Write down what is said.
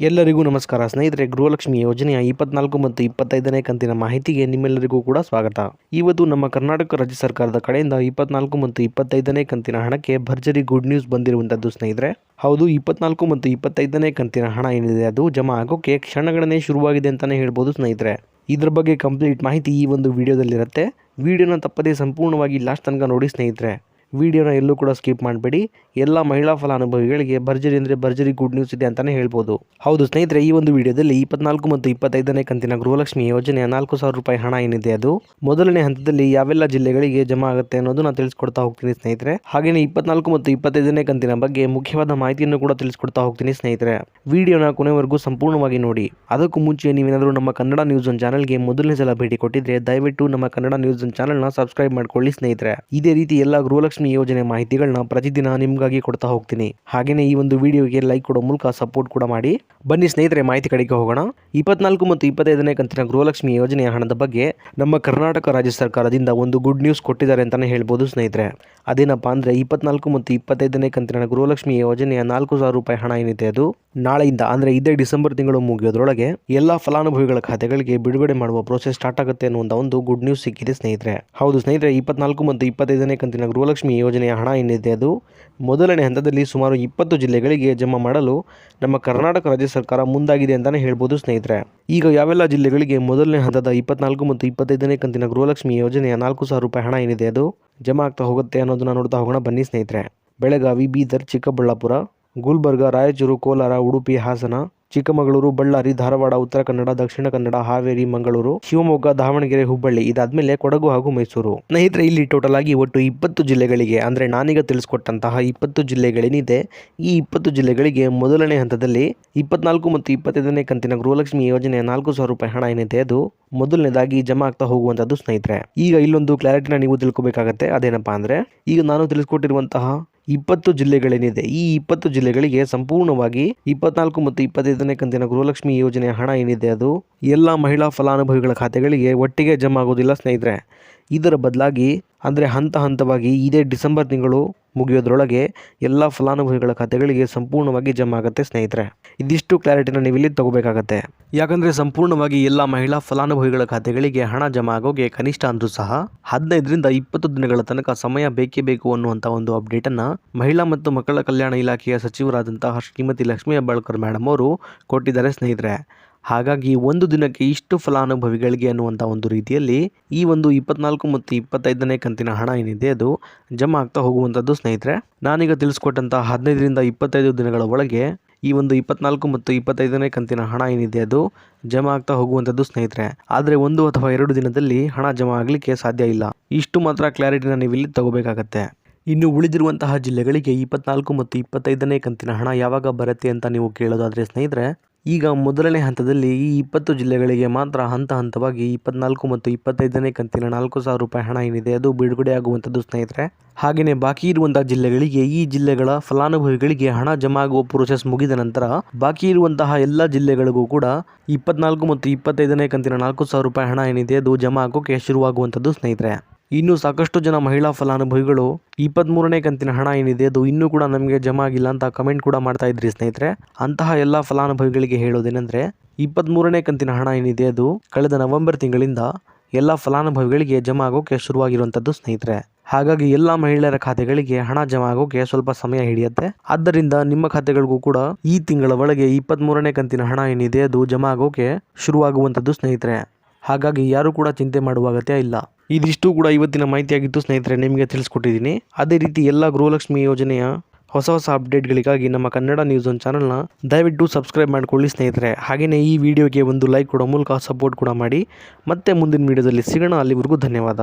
ಎಲ್ಲರಿಗೂ ನಮಸ್ಕಾರ ಸ್ನೇಹಿತರೆ. ಗೃಹಲಕ್ಷ್ಮಿ ಯೋಜನೆಯ 24 ಮತ್ತು 25ನೇ ಕಂತಿನ ಮಾಹಿತಿಗೆ ನಿಮ್ಮೆಲ್ಲರಿಗೂ ಕೂಡ ಸ್ವಾಗತ. ಇವತ್ತು ನಮ್ಮ ಕರ್ನಾಟಕ ರಾಜ್ಯ ಸರ್ಕಾರದ ಕಡೆಯಿಂದ 24 ಮತ್ತು 25ನೇ ಕಂತಿನ ಹಣಕ್ಕೆ ಭರ್ಜರಿ ಗುಡ್ ನ್ಯೂಸ್ ಬಂದಿರುವಂತದ್ದು ಸ್ನೇಹಿತರೆ. ಹೌದು, 24 ಮತ್ತು 25ನೇ ಕಂತಿನ ಹಣ ಏನಿದೆ ಅದು ಜಮಾ ಆಗೋಕೆ ಕ್ಷಣಗಣನೆ ಶುರುವಾಗಿದೆ ಅಂತಾನೆ ಹೇಳ್ಬೋದು ಸ್ನೇಹಿತರೆ. ಇದ್ರ ಬಗ್ಗೆ ಕಂಪ್ಲೀಟ್ ಮಾಹಿತಿ ಈ ಒಂದು ವಿಡಿಯೋದಲ್ಲಿರುತ್ತೆ. ವಿಡಿಯೋನ ತಪ್ಪದೇ ಸಂಪೂರ್ಣವಾಗಿ ಲಾಸ್ಟ್ ತನಕ ನೋಡಿ ಸ್ನೇಹಿತರೆ. ವಿಡಿಯೋನ ಎಲ್ಲೂ ಕೂಡ ಸ್ಕಿಪ್ ಮಾಡಬೇಡಿ. ಎಲ್ಲ ಮಹಿಳಾ ಫಲಾನುಭವಿಗಳಿಗೆ ಭರ್ಜರಿ ಅಂದರೆ ಭರ್ಜರಿ ಗುಡ್ ನ್ಯೂಸ್ ಇದೆ ಅಂತಾನೆ ಹೇಳ್ಬೋದು. ಹೌದು ಸ್ನೇಹಿತರೆ, ಈ ಒಂದು ವಿಡಿಯೋದಲ್ಲಿ 24 ಮತ್ತು 25ನೇ ಕಂತಿನ ಗೃಹಲಕ್ಷ್ಮಿ ಯೋಜನೆಯ 4,000 ರೂಪಾಯಿ ಹಣ ಏನಿದೆ ಅದು ಮೊದಲನೇ ಹಂತದಲ್ಲಿ ಯಾವೆಲ್ಲ ಜಿಲ್ಲೆಗಳಿಗೆ ಜಮಾ ಆಗುತ್ತೆ ಅನ್ನೋದು ನಾನು ತಿಳಿಸ್ಕೊಡ್ತಾ ಹೋಗ್ತೀನಿ ಸ್ನೇಹಿತರೆ. ಹಾಗೆಯೇ 24 ಮತ್ತು 25ನೇ ಕಂತಿನ ಬಗ್ಗೆ ಮುಖ್ಯವಾದ ಮಾಹಿತಿಯನ್ನು ಕೂಡ ತಿಳಿಸ್ಕೊಡ್ತಾ ಹೋಗ್ತೀನಿ ಸ್ನೇಹಿತರೆ. ವಿಡಿಯೋನ ಕೊನೆವರೆಗೂ ಸಂಪೂರ್ಣವಾಗಿ ನೋಡಿ. ಅದಕ್ಕೂ ಮುಂಚೆ ನೀವೇನಾದರೂ ನಮ್ಮ ಕನ್ನಡ ನ್ಯೂಸ್ ಒನ್ ಚಾನಲ್ಗೆ ಮೊದಲನೇ ಸಲ ಭೇಟಿ ಕೊಟ್ಟಿದ್ರೆ ದಯವಿಟ್ಟು ನಮ್ಮ ಕನ್ನಡ ನ್ಯೂಸ್ ಒನ್ ಚಾನಲ್ನ ಸಬ್ಸ್ಕ್ರೈಬ್ ಮಾಡ್ಕೊಳ್ಳಿ ಸ್ನೇಹಿತರೆ. ಇದೇ ರೀತಿ ಎಲ್ಲ ಗೃಹಲಕ್ಷ್ಮಿ ಯೋಜನೆ ಮಾಹಿತಿಗಳನ್ನ ಪ್ರತಿದಿನ ನಿಮ್ಗಾಗಿ ಕೊಡ್ತಾ ಹೋಗ್ತೀನಿ. ಹಾಗೇನೇ ಈ ಒಂದು ವಿಡಿಯೋಗೆ ಲೈಕ್ ಕೊಡೋ ಮೂಲಕ ಸಪೋರ್ಟ್ ಕೂಡ ಮಾಡಿ. ಬನ್ನಿ ಸ್ನೇಹಿತರೆ, ಮಾಹಿತಿ ಕಡೆಗೆ ಹೋಗೋಣ. 24 ಮತ್ತು 25ನೇ ಕಂತಿನ ಗೃಹಲಕ್ಷ್ಮಿ ಯೋಜನೆಯ ಹಣದ ಬಗ್ಗೆ ನಮ್ಮ ಕರ್ನಾಟಕ ರಾಜ್ಯ ಸರ್ಕಾರದಿಂದ ಒಂದು ಗುಡ್ ನ್ಯೂಸ್ ಕೊಟ್ಟಿದ್ದಾರೆ ಅಂತಾನೆ ಹೇಳ್ಬೋದು ಸ್ನೇಹಿತರೆ. ಅದೇನಪ್ಪಾ ಅಂದ್ರೆ 24 ಮತ್ತು 25ನೇ ಕಂತಿನ ಗೃಹಲಕ್ಷ್ಮಿ ಯೋಜನೆಯ 4,000 ರೂಪಾಯಿ ಹಣ ಏನಿದೆ ಅದು ನಾಳೆಯಿಂದ ಅಂದ್ರೆ ಇದೇ ಡಿಸೆಂಬರ್ ತಿಂಗಳು ಮುಗಿಯೋದ್ರೊಳಗೆ ಎಲ್ಲಾ ಫಲಾನುಭವಿಗಳ ಖಾತೆಗಳಿಗೆ ಬಿಡುಗಡೆ ಮಾಡುವ ಪ್ರೋಸೆಸ್ ಸ್ಟಾರ್ಟ್ ಆಗುತ್ತೆ ಅನ್ನುವಂತ ಒಂದು ಗುಡ್ ನ್ಯೂಸ್ ಸಿಕ್ಕಿದೆ ಸ್ನೇಹಿತರೆ. ಹೌದು ಸ್ನೇಹಿತರೆ, 24 ಮತ್ತು 25ನೇ ಕಂತಿನ ಗೃಹಲಕ್ಷ್ಮಿ ಯೋಜನೆಯ ಹಣ ಏನಿದೆ ಅದು ಮೊದಲನೇ ಹಂತದಲ್ಲಿ ಸುಮಾರು 20 ಜಿಲ್ಲೆಗಳಿಗೆ ಜಮಾ ಮಾಡಲು ನಮ್ಮ ಕರ್ನಾಟಕ ರಾಜ್ಯ ಸರ್ಕಾರ ಮುಂದಾಗಿದೆ ಅಂತಾನೆ ಹೇಳ್ಬೋದು ಸ್ನೇಹಿತರೆ. ಈಗ ಯಾವೆಲ್ಲ ಜಿಲ್ಲೆಗಳಿಗೆ ಮೊದಲನೇ ಹಂತದ 24 ಮತ್ತು 25ನೇ ಕಂತಿನ ಗೃಹಲಕ್ಷ್ಮಿ ಯೋಜನೆಯ 4,000 ರೂಪಾಯಿ ಹಣ ಏನಿದೆ ಅದು ಜಮಾ ಆಗ್ತಾ ಹೋಗುತ್ತೆ ಅನ್ನೋದನ್ನ ನೋಡ್ತಾ ಹೋಗೋಣ ಬನ್ನಿ ಸ್ನೇಹಿತರೆ. ಬೆಳಗಾವಿ, ಬೀದರ್, ಚಿಕ್ಕಬಳ್ಳಾಪುರ, ಗುಲ್ಬರ್ಗ, ರಾಯಚೂರು, ಕೋಲಾರ, ಉಡುಪಿ, ಹಾಸನ, ಚಿಕ್ಕಮಗಳೂರು, ಬಳ್ಳಾರಿ, ಧಾರವಾಡ, ಉತ್ತರ ಕನ್ನಡ, ದಕ್ಷಿಣ ಕನ್ನಡ, ಹಾವೇರಿ, ಮಂಗಳೂರು, ಶಿವಮೊಗ್ಗ, ದಾವಣಗೆರೆ, ಹುಬ್ಬಳ್ಳಿ, ಇದಾದ್ಮೇಲೆ ಕೊಡಗು ಹಾಗೂ ಮೈಸೂರು. ಸ್ನೇಹಿತರೆ, ಇಲ್ಲಿ ಟೋಟಲ್ ಆಗಿ ಒಟ್ಟು 20 ಜಿಲ್ಲೆಗಳಿಗೆ ಅಂದ್ರೆ ನಾನೀಗ ತಿಳಿಸ್ಕೊಟ್ಟಂತಹ 20 ಜಿಲ್ಲೆಗಳೇನಿದೆ ಈ 20 ಜಿಲ್ಲೆಗಳಿಗೆ ಮೊದಲನೇ ಹಂತದಲ್ಲಿ 24 ಮತ್ತು 25ನೇ ಕಂತಿನ ಗೃಹಲಕ್ಷ್ಮಿ ಯೋಜನೆಯ 4,000 ರೂಪಾಯಿ ಹಣ ಏನಿದೆ ಅದು ಮೊದಲನೇದಾಗಿ ಜಮಾ ಆಗ್ತಾ ಹೋಗುವಂತದ್ದು ಸ್ನೇಹಿತರೆ. ಈಗ ಇಲ್ಲೊಂದು ಕ್ಲಾರಿಟಿನ ನೀವು ತಿಳ್ಕೊಬೇಕಾಗತ್ತೆ. ಅದೇನಪ್ಪಾ ಅಂದ್ರೆ ಈಗ ನಾನು ತಿಳಿಸ್ಕೊಟ್ಟಿರುವಂತಹ 20 ಜಿಲ್ಲೆಗಳೇನಿದೆ ಈ 20 ಜಿಲ್ಲೆಗಳಿಗೆ ಸಂಪೂರ್ಣವಾಗಿ 24 ಮತ್ತು 25ನೇ ಕಂತಿನ ಗೃಹಲಕ್ಷ್ಮಿ ಯೋಜನೆಯ ಹಣ ಏನಿದೆ ಅದು ಎಲ್ಲ ಮಹಿಳಾ ಫಲಾನುಭವಿಗಳ ಖಾತೆಗಳಿಗೆ ಒಟ್ಟಿಗೆ ಜಮಾ ಆಗೋದಿಲ್ಲ ಸ್ನೇಹಿತರೆ. ಇದರ ಬದಲಾಗಿ ಅಂದರೆ ಹಂತ ಹಂತವಾಗಿ ಇದೇ ಡಿಸೆಂಬರ್ ತಿಂಗಳು ಮುಗಿಯೋದ್ರೊಳಗೆ ಎಲ್ಲ ಫಲಾನುಭವಿಗಳ ಖಾತೆಗಳಿಗೆ ಸಂಪೂರ್ಣವಾಗಿ ಜಮಾ ಆಗುತ್ತೆ ಸ್ನೇಹಿತರೆ. ಇದಿಷ್ಟು ಕ್ಲಾರಿಟಿನ ನೀವು ಇಲ್ಲಿ ತಗೋಬೇಕಾಗತ್ತೆ. ಯಾಕಂದರೆ ಸಂಪೂರ್ಣವಾಗಿ ಎಲ್ಲ ಮಹಿಳಾ ಫಲಾನುಭವಿಗಳ ಖಾತೆಗಳಿಗೆ ಹಣ ಜಮಾ ಆಗೋಗೆ ಕನಿಷ್ಠ ಅಂದ್ರೂ ಸಹ 15ರಿಂದ 20 ದಿನಗಳ ತನಕ ಸಮಯ ಬೇಕೇ ಬೇಕು ಅನ್ನುವಂಥ ಒಂದು ಅಪ್ಡೇಟನ್ನು ಮಹಿಳಾ ಮತ್ತು ಮಕ್ಕಳ ಕಲ್ಯಾಣ ಇಲಾಖೆಯ ಸಚಿವರಾದಂತಹ ಶ್ರೀಮತಿ ಲಕ್ಷ್ಮೀ ಹೆಬ್ಬಾಳ್ಕರ್ ಮೇಡಮ್ ಅವರು ಕೊಟ್ಟಿದ್ದಾರೆ ಸ್ನೇಹಿತರೆ. ಹಾಗಾಗಿ ಒಂದು ದಿನಕ್ಕೆ ಇಷ್ಟು ಫಲಾನುಭವಿಗಳಿಗೆ ಅನ್ನುವಂಥ ಒಂದು ರೀತಿಯಲ್ಲಿ ಈ ಒಂದು 24 ಮತ್ತು 25ನೇ ಕಂತಿನ ಹಣ ಏನಿದೆ ಅದು ಜಮಾ ಆಗ್ತಾ ಹೋಗುವಂಥದ್ದು ಸ್ನೇಹಿತರೆ. ನಾನೀಗ ತಿಳಿಸ್ಕೊಟ್ಟಂತಹ 15ರಿಂದ 25 ದಿನಗಳ ಒಳಗೆ ಈ ಒಂದು 24 ಮತ್ತು 25ನೇ ಕಂತಿನ ಹಣ ಏನಿದೆ ಅದು ಜಮಾ ಆಗ್ತಾ ಹೋಗುವಂಥದ್ದು ಸ್ನೇಹಿತರೆ. ಆದರೆ 1 ಅಥವಾ 2 ದಿನದಲ್ಲಿ ಹಣ ಜಮಾ ಆಗಲಿಕ್ಕೆ ಸಾಧ್ಯ ಇಲ್ಲ. ಇಷ್ಟು ಮಾತ್ರ ಕ್ಲಾರಿಟಿನ ನೀವು ಇಲ್ಲಿ ತಗೋಬೇಕಾಗತ್ತೆ. ಇನ್ನು ಉಳಿದಿರುವಂತಹ ಜಿಲ್ಲೆಗಳಿಗೆ 24 ಮತ್ತು 25ನೇ ಕಂತಿನ ಹಣ ಯಾವಾಗ ಬರುತ್ತೆ ಅಂತ ನೀವು ಕೇಳೋದಾದರೆ ಸ್ನೇಹಿತರೆ, ಈಗ ಮೊದಲನೇ ಹಂತದಲ್ಲಿ ಈ 20 ಜಿಲ್ಲೆಗಳಿಗೆ ಮಾತ್ರ ಹಂತ ಹಂತವಾಗಿ 24 ಮತ್ತು 25ನೇ ಕಂತಿನ 4,000 ರೂಪಾಯಿ ಹಣ ಏನಿದೆ ಅದು ಬಿಡುಗಡೆ ಆಗುವಂಥದ್ದು ಸ್ನೇಹಿತರೆ. ಹಾಗೆಯೇ ಬಾಕಿ ಇರುವಂತಹ ಜಿಲ್ಲೆಗಳಿಗೆ ಈ ಜಿಲ್ಲೆಗಳ ಫಲಾನುಭವಿಗಳಿಗೆ ಹಣ ಜಮಾ ಆಗುವ ಪ್ರೋಸೆಸ್ ಮುಗಿದ ನಂತರ ಬಾಕಿ ಇರುವಂತಹ ಎಲ್ಲ ಜಿಲ್ಲೆಗಳಿಗೂ ಕೂಡ 24 ಮತ್ತು 25ನೇ ಕಂತಿನ 4,000 ರೂಪಾಯಿ ಹಣ ಏನಿದೆ ಅದು ಜಮಾ ಆಗೋಕೆ ಶುರುವಾಗುವಂಥದ್ದು ಸ್ನೇಹಿತರೆ. ಇನ್ನು ಸಾಕಷ್ಟು ಜನ ಮಹಿಳಾ ಫಲಾನುಭವಿಗಳು 23ನೇ ಕಂತಿನ ಹಣ ಏನಿದೆ ಅದು ಇನ್ನೂ ಕೂಡ ನಮಗೆ ಜಮಾ ಆಗಿಲ್ಲ ಅಂತ ಕಮೆಂಟ್ ಕೂಡ ಮಾಡ್ತಾ ಇದ್ರಿ ಸ್ನೇಹಿತರೆ. ಅಂತಹ ಎಲ್ಲ ಫಲಾನುಭವಿಗಳಿಗೆ ಹೇಳೋದೇನೆಂದರೆ 23ನೇ ಕಂತಿನ ಹಣ ಏನಿದೆ ಅದು ಕಳೆದ ನವೆಂಬರ್ ತಿಂಗಳಿಂದ ಎಲ್ಲ ಫಲಾನುಭವಿಗಳಿಗೆ ಜಮಾ ಆಗೋಕೆ ಶುರುವಾಗಿರುವಂಥದ್ದು ಸ್ನೇಹಿತರೆ. ಹಾಗಾಗಿ ಎಲ್ಲ ಮಹಿಳೆಯರ ಖಾತೆಗಳಿಗೆ ಹಣ ಜಮಾ ಆಗೋಕೆ ಸ್ವಲ್ಪ ಸಮಯ ಹಿಡಿಯುತ್ತೆ. ಆದ್ದರಿಂದ ನಿಮ್ಮ ಖಾತೆಗಳಿಗೂ ಕೂಡ ಈ ತಿಂಗಳ ಒಳಗೆ 23ನೇ ಕಂತಿನ ಹಣ ಏನಿದೆ ಅದು ಜಮಾ ಆಗೋಕೆ ಶುರುವಾಗುವಂಥದ್ದು ಸ್ನೇಹಿತರೆ. ಹಾಗಾಗಿ ಯಾರು ಕೂಡ ಚಿಂತೆ ಮಾಡುವ ಅಗತ್ಯ ಇಲ್ಲ. ಇದಿಷ್ಟು ಕೂಡ ಇವತ್ತಿನ ಮಾಹಿತಿಯಾಗಿತ್ತು ಸ್ನೇಹಿತರೆ, ನಿಮಗೆ ತಿಳಿಸ್ಕೊಟ್ಟಿದ್ದೀನಿ. ಅದೇ ರೀತಿ ಎಲ್ಲ ಗೃಹಲಕ್ಷ್ಮಿ ಯೋಜನೆಯ ಹೊಸ ಅಪ್ಡೇಟ್ಗಳಿಗಾಗಿ ನಮ್ಮ ಕನ್ನಡ ನ್ಯೂಸ್ ಒನ್ ಚಾನಲ್ನ ದಯವಿಟ್ಟು ಸಬ್ಸ್ಕ್ರೈಬ್ ಮಾಡ್ಕೊಳ್ಳಿ ಸ್ನೇಹಿತರೆ. ಹಾಗೆಯೇ ಈ ವಿಡಿಯೋಗೆ ಒಂದು ಲೈಕ್ ಕೊಡೋ ಮೂಲಕ ಸಪೋರ್ಟ್ ಕೂಡ ಮಾಡಿ. ಮತ್ತೆ ಮುಂದಿನ ವಿಡಿಯೋದಲ್ಲಿ ಸಿಗೋಣ. ಅಲ್ಲಿವರೆಗೂ ಧನ್ಯವಾದ.